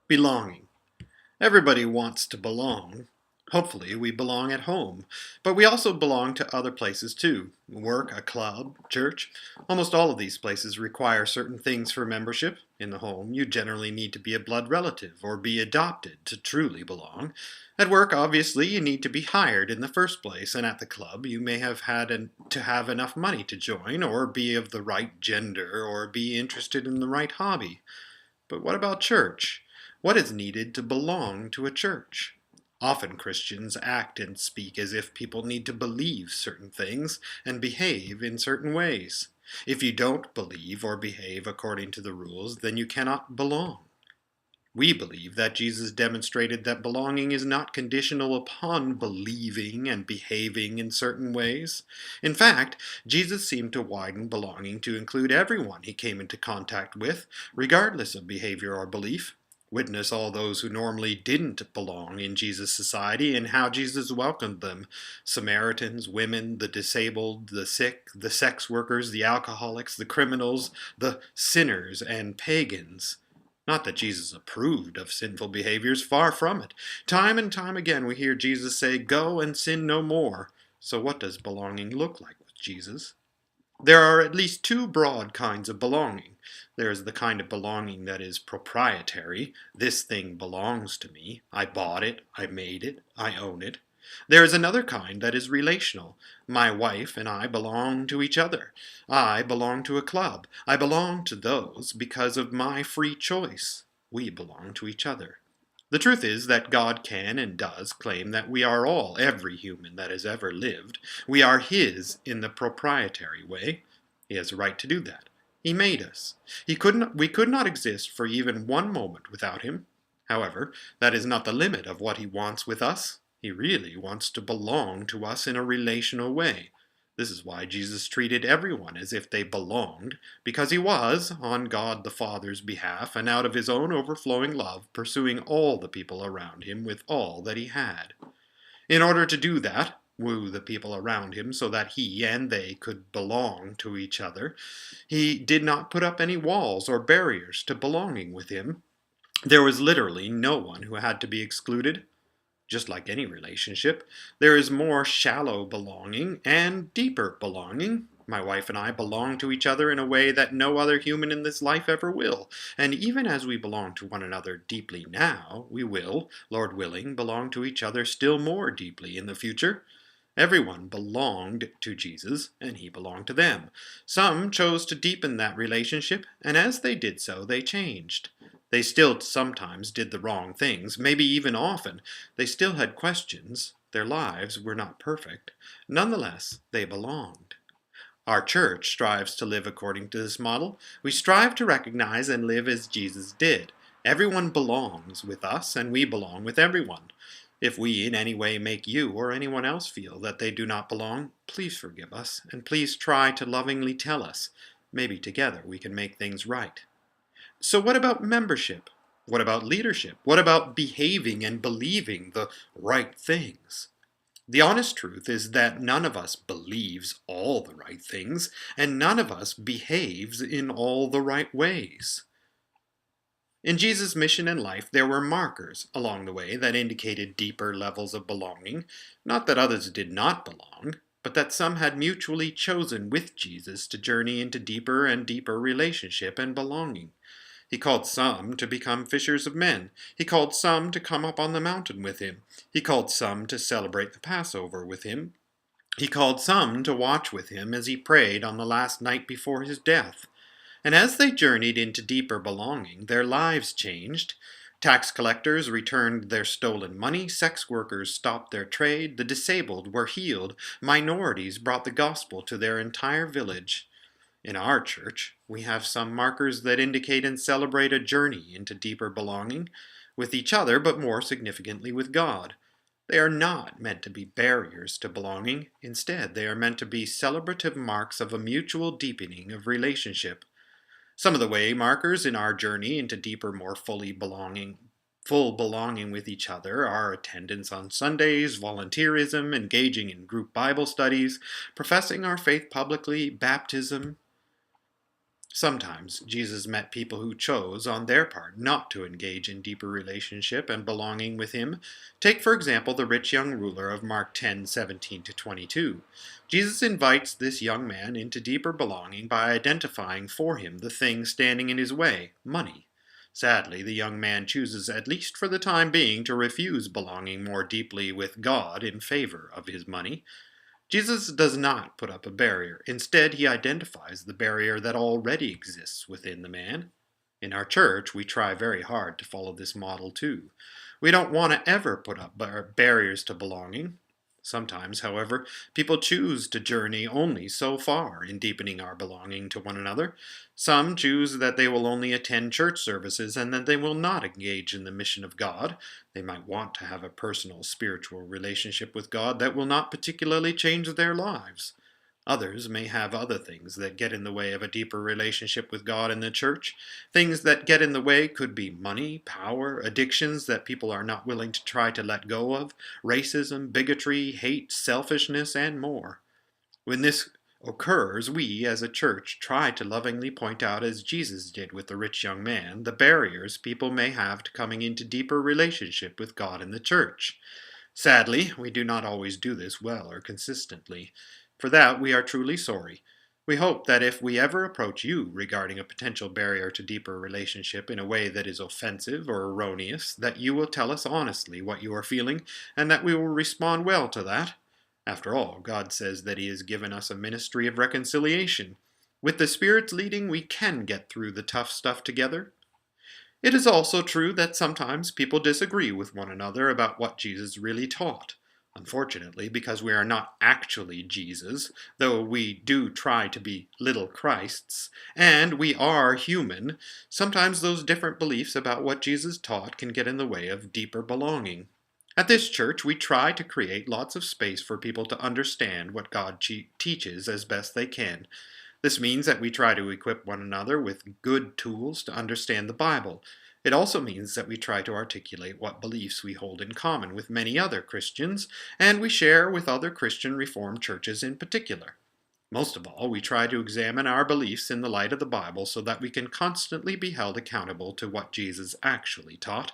Belonging. Everybody wants to belong. Hopefully, we belong at home, but we also belong to other places too. Work, a club, church. Almost all of these places require certain things for membership. In the home, you generally need to be a blood relative or be adopted to truly belong. At work, obviously, you need to be hired in the first place, and at the club, you may have to have enough money to join, or be of the right gender, or be interested in the right hobby. But what about church? What is needed to belong to a church? Often Christians act and speak as if people need to believe certain things and behave in certain ways. If you don't believe or behave according to the rules, then you cannot belong. We believe that Jesus demonstrated that belonging is not conditional upon believing and behaving in certain ways. In fact, Jesus seemed to widen belonging to include everyone he came into contact with, regardless of behavior or belief. Witness all those who normally didn't belong in Jesus' society and how Jesus welcomed them: Samaritans, women, the disabled, the sick, the sex workers, the alcoholics, the criminals, the sinners, and pagans. Not that Jesus approved of sinful behaviors, far from it. Time and time again we hear Jesus say, "Go and sin no more." So what does belonging look like with Jesus? There are at least two broad kinds of belonging. There is the kind of belonging that is proprietary. This thing belongs to me. I bought it, I made it, I own it. There is another kind that is relational. My wife and I belong to each other. I belong to a club. I belong to those because of my free choice. We belong to each other. The truth is that God can and does claim that we are all, every human that has ever lived. We are His in the proprietary way. He has a right to do that. He made us. We could not exist for even one moment without Him. However, that is not the limit of what He wants with us. He really wants to belong to us in a relational way. This is why Jesus treated everyone as if they belonged, because He was, on God the Father's behalf, and out of His own overflowing love, pursuing all the people around Him with all that He had. In order to do that, woo the people around Him so that He and they could belong to each other, He did not put up any walls or barriers to belonging with Him. There was literally no one who had to be excluded. Just like any relationship, there is more shallow belonging and deeper belonging. My wife and I belong to each other in a way that no other human in this life ever will. And even as we belong to one another deeply now, we will, Lord willing, belong to each other still more deeply in the future. Everyone belonged to Jesus, and He belonged to them. Some chose to deepen that relationship, and as they did so, they changed. They still sometimes did the wrong things, maybe even often. They still had questions. Their lives were not perfect. Nonetheless, they belonged. Our church strives to live according to this model. We strive to recognize and live as Jesus did. Everyone belongs with us, and we belong with everyone. If we in any way make you or anyone else feel that they do not belong, please forgive us, and please try to lovingly tell us. Maybe together we can make things right. So what about membership? What about leadership? What about behaving and believing the right things? The honest truth is that none of us believes all the right things, and none of us behaves in all the right ways. In Jesus' mission and life, there were markers along the way that indicated deeper levels of belonging. Not that others did not belong, but that some had mutually chosen with Jesus to journey into deeper and deeper relationship and belonging. He called some to become fishers of men. He called some to come up on the mountain with Him. He called some to celebrate the Passover with Him. He called some to watch with Him as He prayed on the last night before His death. And as they journeyed into deeper belonging, their lives changed. Tax collectors returned their stolen money, sex workers stopped their trade, the disabled were healed, minorities brought the gospel to their entire village. In our church, we have some markers that indicate and celebrate a journey into deeper belonging with each other, but more significantly with God. They are not meant to be barriers to belonging. Instead, they are meant to be celebrative marks of a mutual deepening of relationship. Some of the way markers in our journey into deeper, more full belonging with each other are attendance on Sundays, volunteerism, engaging in group Bible studies, professing our faith publicly, baptism. Sometimes Jesus met people who chose, on their part, not to engage in deeper relationship and belonging with him. Take, for example, the rich young ruler of Mark 10:17 to 22. Jesus invites this young man into deeper belonging by identifying for him the thing standing in his way, money. Sadly, the young man chooses, at least for the time being, to refuse belonging more deeply with God in favor of his money. Jesus does not put up a barrier. Instead, he identifies the barrier that already exists within the man. In our church, we try very hard to follow this model too. We don't want to ever put up barriers to belonging. Sometimes, however, people choose to journey only so far in deepening our belonging to one another. Some choose that they will only attend church services and that they will not engage in the mission of God. They might want to have a personal spiritual relationship with God that will not particularly change their lives. Others may have other things that get in the way of a deeper relationship with God in the church. Things that get in the way could be money, power, addictions that people are not willing to try to let go of, racism, bigotry, hate, selfishness, and more. When this occurs, we as a church try to lovingly point out, as Jesus did with the rich young man, the barriers people may have to coming into deeper relationship with God in the church. Sadly, we do not always do this well or consistently. For that, we are truly sorry. We hope that if we ever approach you regarding a potential barrier to deeper relationship in a way that is offensive or erroneous, that you will tell us honestly what you are feeling, and that we will respond well to that. After all, God says that He has given us a ministry of reconciliation. With the Spirit's leading, we can get through the tough stuff together. It is also true that sometimes people disagree with one another about what Jesus really taught. Unfortunately, because we are not actually Jesus, though we do try to be little Christs, and we are human, sometimes those different beliefs about what Jesus taught can get in the way of deeper belonging. At this church, we try to create lots of space for people to understand what God teaches as best they can. This means that we try to equip one another with good tools to understand the Bible. It also means that we try to articulate what beliefs we hold in common with many other Christians, and we share with other Christian Reformed churches in particular. Most of all, we try to examine our beliefs in the light of the Bible so that we can constantly be held accountable to what Jesus actually taught.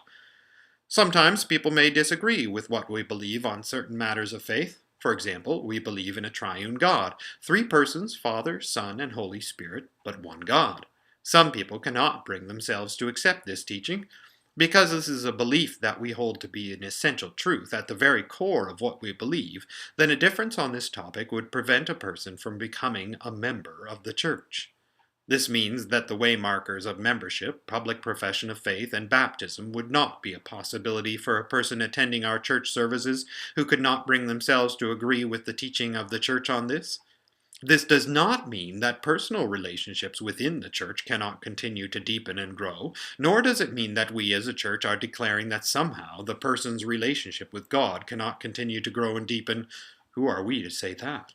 Sometimes people may disagree with what we believe on certain matters of faith. For example, we believe in a triune God, three persons, Father, Son, and Holy Spirit, but one God. Some people cannot bring themselves to accept this teaching. Because this is a belief that we hold to be an essential truth at the very core of what we believe, then a difference on this topic would prevent a person from becoming a member of the church. This means that the waymarkers of membership, public profession of faith, and baptism would not be a possibility for a person attending our church services who could not bring themselves to agree with the teaching of the church on this. This does not mean that personal relationships within the church cannot continue to deepen and grow, nor does it mean that we as a church are declaring that somehow the person's relationship with God cannot continue to grow and deepen. Who are we to say that?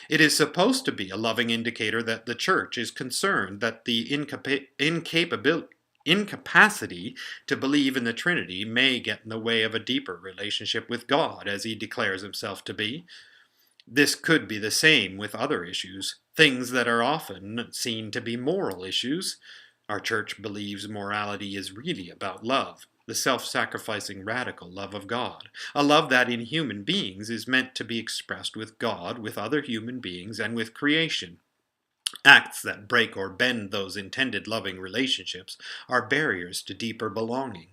It is supposed to be a loving indicator that the church is concerned that the incapacity to believe in the Trinity may get in the way of a deeper relationship with God as He declares Himself to be. This could be the same with other issues, things that are often seen to be moral issues. Our church believes morality is really about love, the self-sacrificing radical love of God, a love that in human beings is meant to be expressed with God, with other human beings, and with creation. Acts that break or bend those intended loving relationships are barriers to deeper belonging.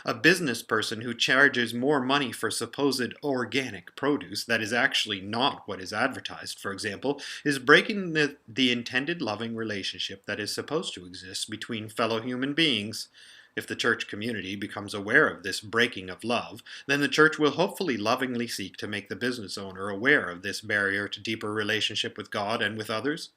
A business person who charges more money for supposed organic produce that is actually not what is advertised, for example, is breaking the intended loving relationship that is supposed to exist between fellow human beings. If the church community becomes aware of this breaking of love, then the church will hopefully lovingly seek to make the business owner aware of this barrier to deeper relationship with God and with others.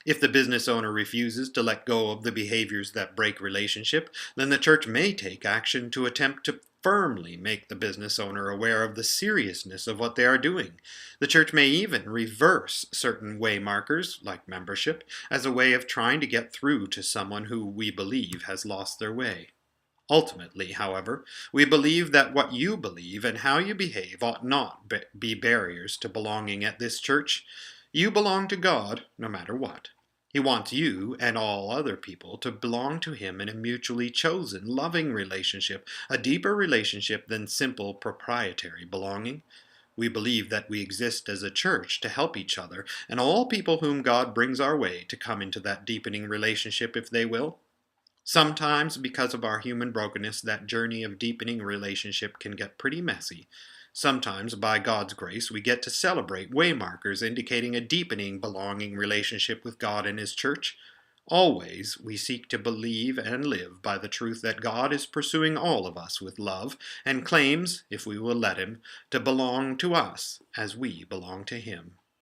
If the business owner refuses to let go of the behaviors that break relationship, then the church may take action to attempt to firmly make the business owner aware of the seriousness of what they are doing. The church may even reverse certain waymarkers, like membership, as a way of trying to get through to someone who we believe has lost their way. Ultimately, however, we believe that what you believe and how you behave ought not be barriers to belonging at this church. You belong to God no matter what. He wants you and all other people to belong to Him in a mutually chosen, loving relationship, a deeper relationship than simple proprietary belonging. We believe that we exist as a church to help each other and all people whom God brings our way to come into that deepening relationship if they will. Sometimes, because of our human brokenness, that journey of deepening relationship can get pretty messy. Sometimes, by God's grace, we get to celebrate waymarkers indicating a deepening, belonging relationship with God and His church. Always, we seek to believe and live by the truth that God is pursuing all of us with love and claims, if we will let Him, to belong to us as we belong to Him.